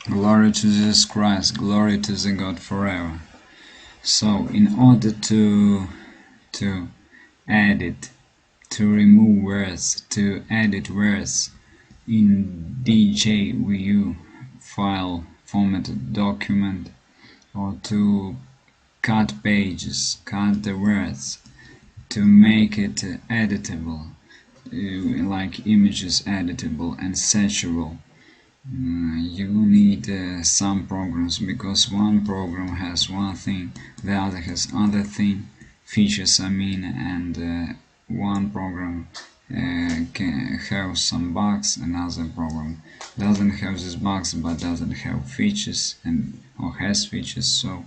Glory to Jesus Christ, glory to the God forever. So in order to edit, to remove words, to edit words in Djvu file formatted document, or to cut pages, cut the words, to make it editable, like images editable and searchable, you need some programs, because one program has one thing, the other has other thing, features I mean, and one program can have some bugs, another program doesn't have these bugs but doesn't have features or has features, so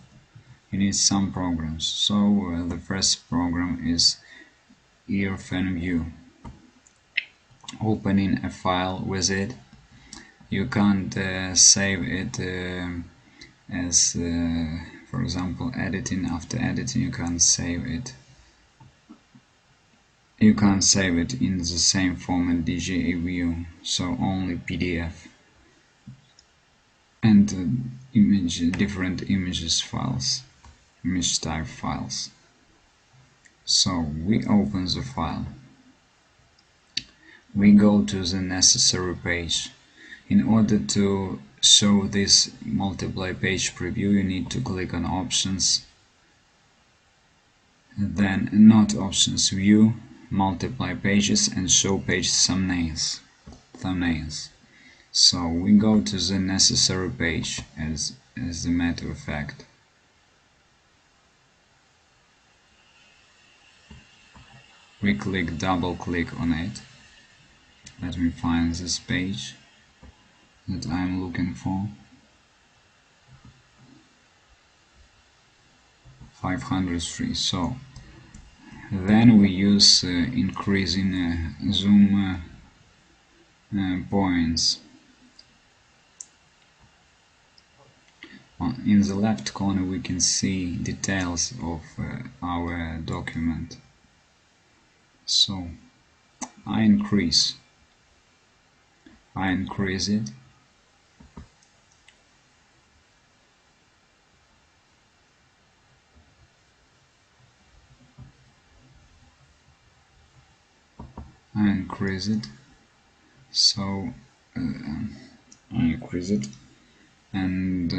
you need some programs. So the first program is FORMATU. Opening a file with it, you can't save it as for example editing. After editing you can't save it. You can't save it in the same format Djvu, so only PDF and different images files, image type files. So we open the file, we go to the necessary page. In order to show this multiply page preview, you need to click on options, then not options, view, multiply pages and show page thumbnails. So we go to the necessary page as a matter of fact. We double click on it. Let me find this page that I'm looking for. 503. So then we use increasing zoom points. In the left corner we can see details of our document. So I increase it. So I increase it, and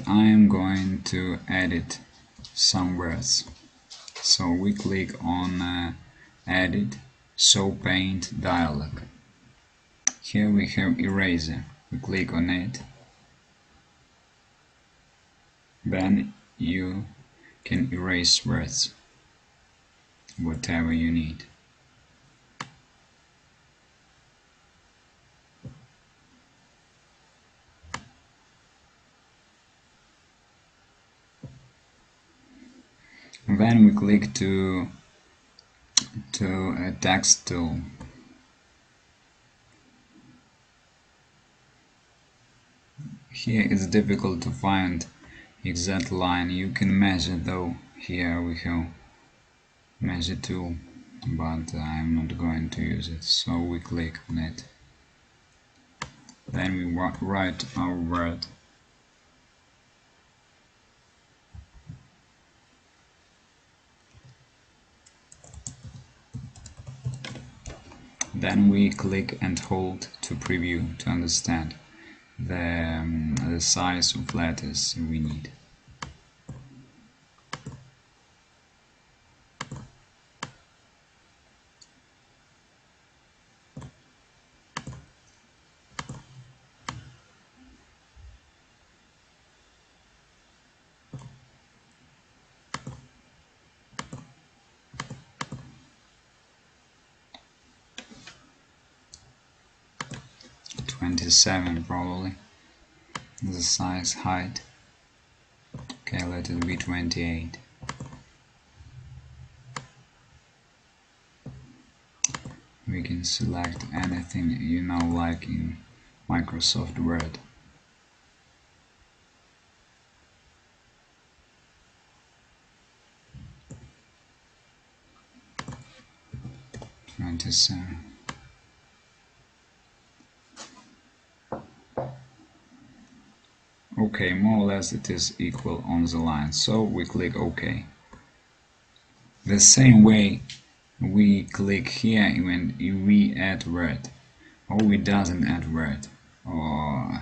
I am going to edit some words. So we click on edit, show paint dialog. Here we have eraser. We click on it. Then you can erase words, whatever you need. Then we click to a text tool. Here it's difficult to find exact line. You can measure though. Here we have measure tool, but I'm not going to use it. So we click on it. Then we write our word. Then we click and hold to preview to understand the size of letters we need. .27 probably. The size, height. Okay, let it be 28. We can select anything, you know, like in Microsoft Word. Okay, more or less it is equal on the line, so we click OK. The same way we click here when we add word, or we doesn't add word, or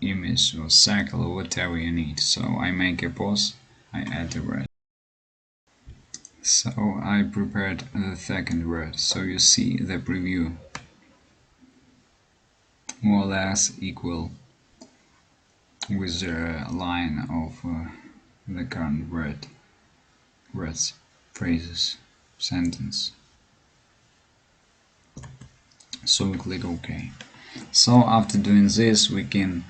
image or circle or whatever you need. So I make a pause, I add a word. So I prepared the second word, so you see the preview more or less equal with the line of the current words, phrases, sentence. So we click OK. So after doing this, we can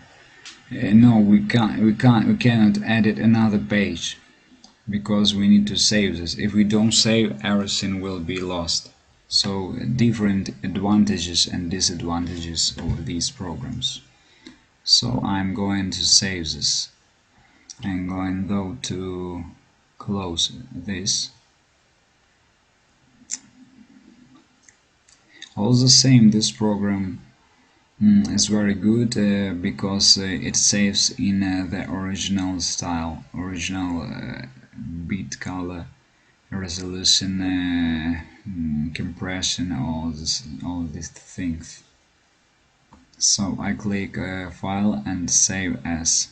no, we cannot edit another page because we need to save this. If we don't save, everything will be lost. So different advantages and disadvantages of these programs. So I'm going to save this. I'm going though to close this. All the same, this program is very good because it saves in the original style, original bit color, resolution, compression, all these things. So I click File and Save As.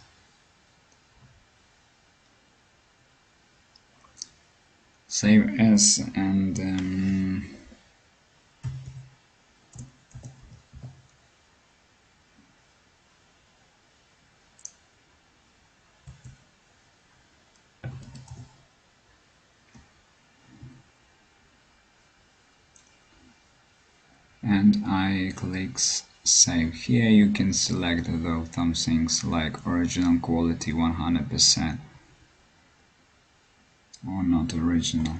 Save As, and I click Save. Here you can select though some things like original quality 100% or not original.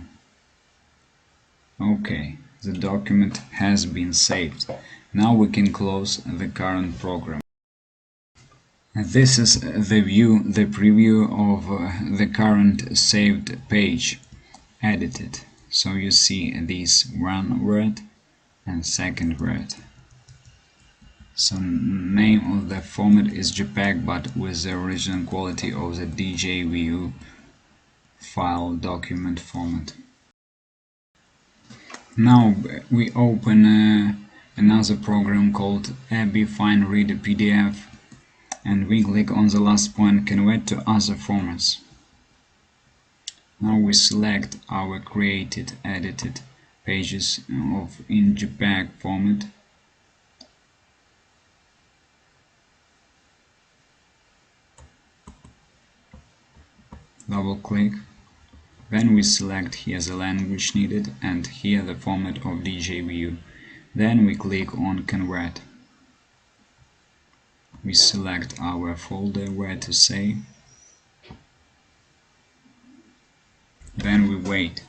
Okay, the document has been saved. Now we can close the current program. This is the preview of the current saved page, edited. So you see this one word and second word. So name of the format is JPEG, but with the original quality of the Djvu file document format. Now we open another program called AB Fine Reader PDF, and we click on the last point, Convert to other formats. Now we select our created, edited pages in JPEG format. Double click. Then we select here the language needed and here the format of Djvu. Then we click on Convert. We select our folder where to save. Then we wait.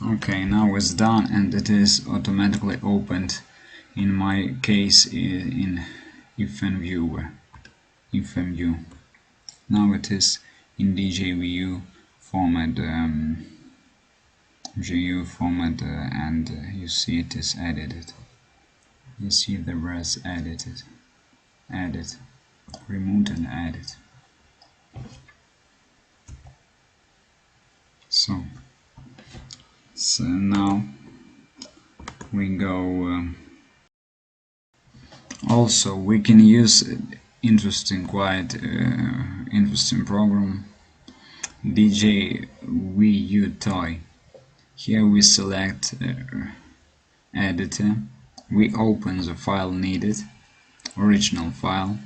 Okay, now it's done and it is automatically opened, in my case in InViewer. Now it is in Djvu format, and you see it is edited. You see the words edited, edit, removed and added. So now we go. Also, we can use quite interesting program, Djvu Toy. Here we select editor. We open the file needed, original file.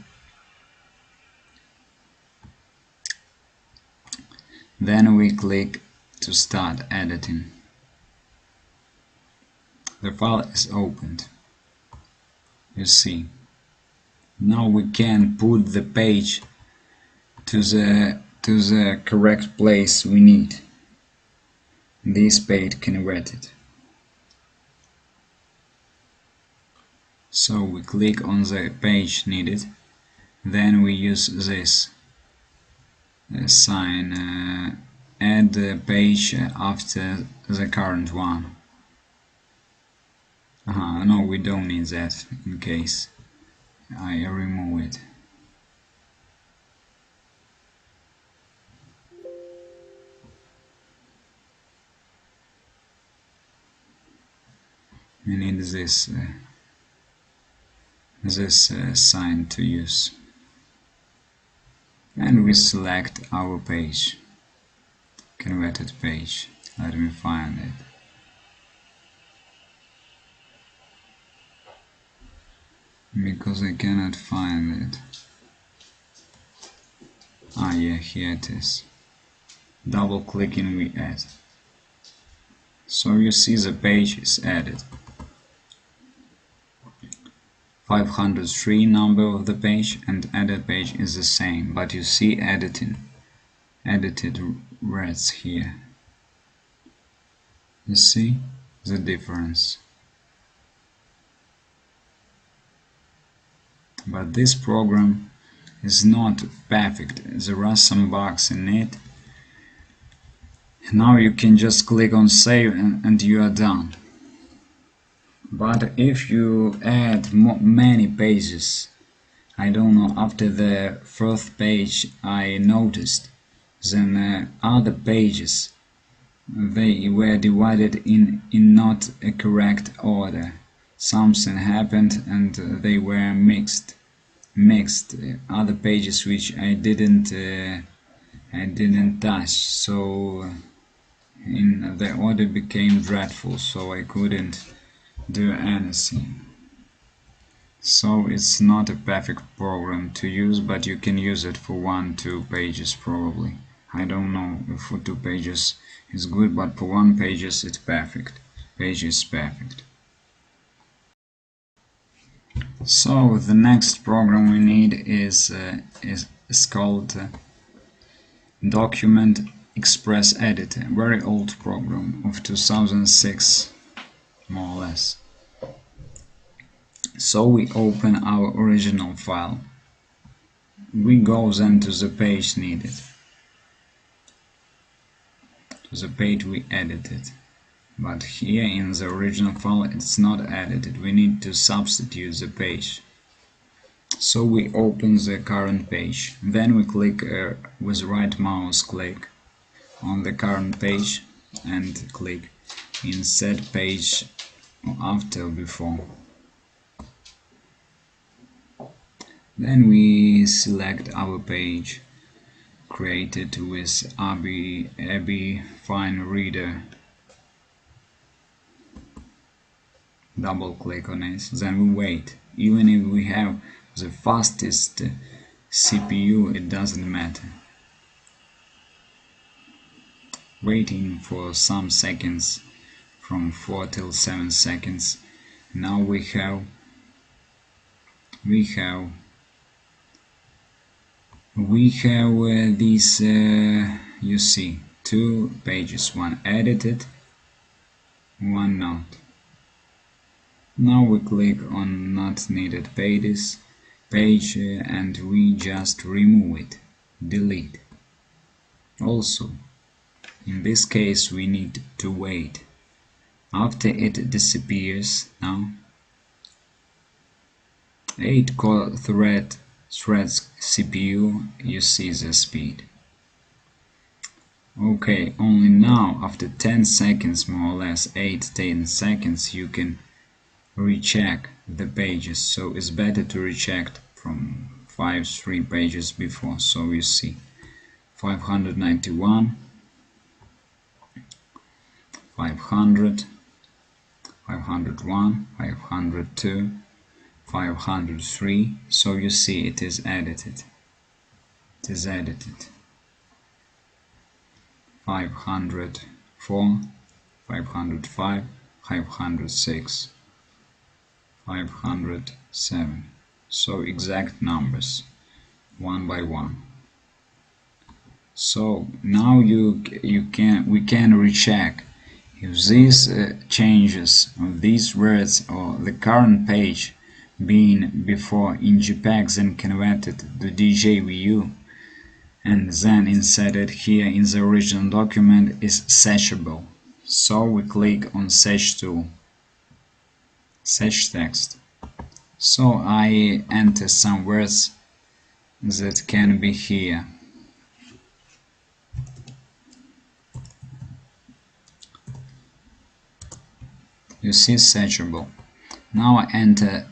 Then we click to start editing. The file is opened. You see. Now we can put the page to the correct place we need. This page converted. So we click on the page needed. Then we use this sign, add the page after the current one. No, we don't need that in case I remove it. We need this sign to use, and we select our page, converted page. Let me find it. Because I cannot find it. Yeah, here it is. Double clicking, we add. So you see the page is added. 503 number of the page and added page is the same, but you see edited words here. You see the difference. But this program is not perfect. There are some bugs in it. Now you can just click on save and you are done. But if you add many pages, I don't know, after the first page I noticed, then other pages, they were divided in not a correct order. Something happened and they were mixed. Other pages which I didn't touch, so in the order became dreadful, so I couldn't do anything. So it's not a perfect program to use, but you can use it for 1-2 pages probably. I don't know if for 2 pages is good, but for 1 page it's perfect. Page is perfect. So the next program we need is called Document Express Editor, very old program of 2006, more or less. So we open our original file. We go then to the page needed, to the page we edited. But here in the original file it's not edited, we need to substitute the page. So we open the current page, then we click with right mouse click on the current page and click Insert Page after or before. Then we select our page created with AB Fine Reader. Double click on it, then we wait. Even if we have the fastest CPU, it doesn't matter. Waiting for some seconds, from 4 till 7 seconds. Now we have these, you see, 2 pages, one edited, one not. Now we click on not needed page and we just remove it, delete. Also, in this case we need to wait. After it disappears, now 8 core threads CPU, you see the speed. Okay, only now after 10 seconds, more or less 8-10 seconds, you can recheck the pages. So it's better to recheck from 3 pages before. So you see 591, 500, 501, 502, 503. So you see it is edited. 504, 505, 506, 507. So exact numbers, one by one. So now we can recheck if these changes of these words or the current page being before in JPEG then converted to Djvu and then inserted here in the original document is searchable. So we click on Search tool. search text. So I enter some words that can be here. You see searchable. Now I enter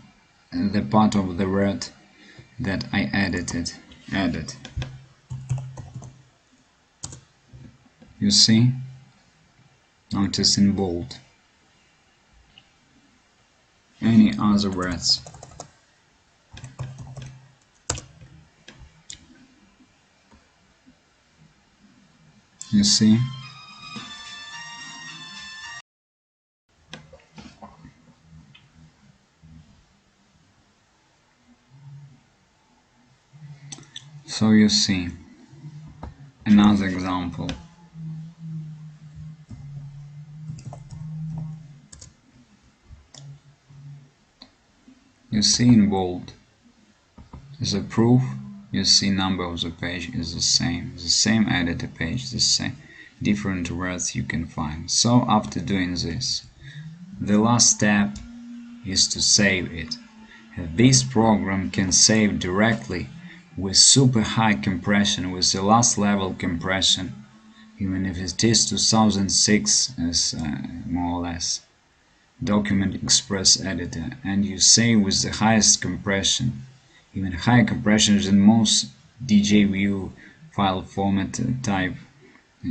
the part of the word that I added. You see? Now it is in bold. Any other words? You see? So you see another example. You see in bold. As a proof, you see number of the page is the same edited page, the same different words you can find. So after doing this, the last step is to save it. This program can save directly with super high compression, with the last level compression, even if it is 2006 as more or less document express editor, and you save with the highest compression, even higher compression than most Djvu file format type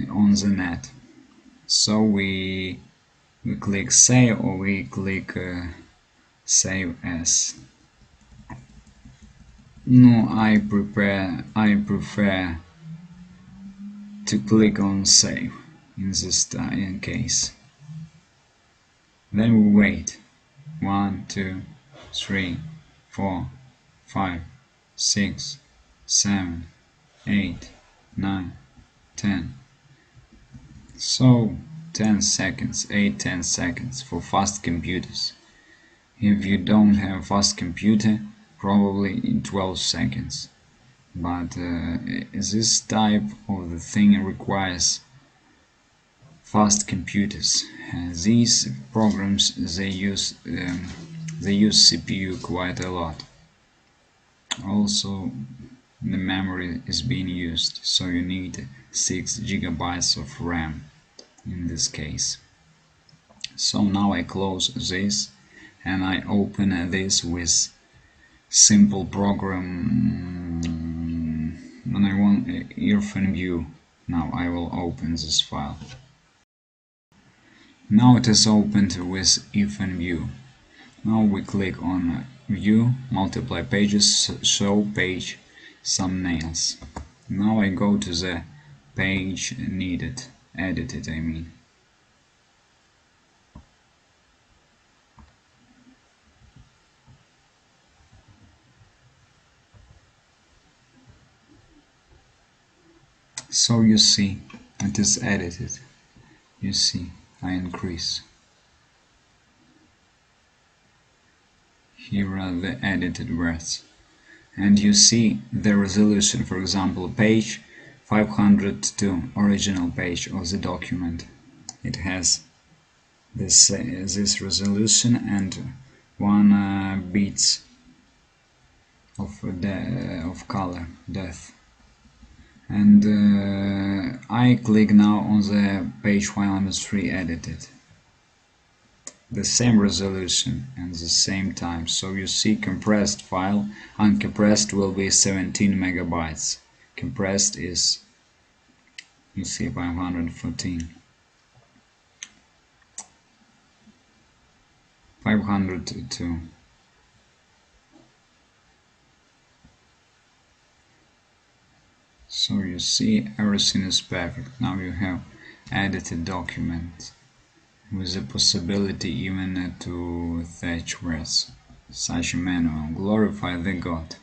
on the net. So we click save, or we click save as. No, I prefer to click on save in this case. Then we wait. 1, 2, 3, 4, 5, 6, 7, 8, 9, 10. So 10 seconds, 8-10 seconds for fast computers. If you don't have a fast computer, probably in 12 seconds. But this type of the thing requires fast computers. These programs, they use CPU quite a lot. Also, the memory is being used, so you need 6 GB of RAM in this case. So now I close this and I open this with simple program, and I want earphone view. Now I will open this file. Now it is opened with earphone view. Now we click on view, multiply pages, show page thumbnails. Now I go to the page needed, edited I mean. So you see, it is edited. You see, I increase. Here are the edited words. And you see the resolution, for example, page 502, original page of the document. It has this resolution and 1 bits of color depth. And I click now on the page 103 edited. The same resolution and the same time. So you see compressed file, uncompressed will be 17 megabytes. Compressed is, you see, 514. 502. So you see everything is perfect. Now you have edited document with the possibility even to fetch words. Such a manual. Glorify the God.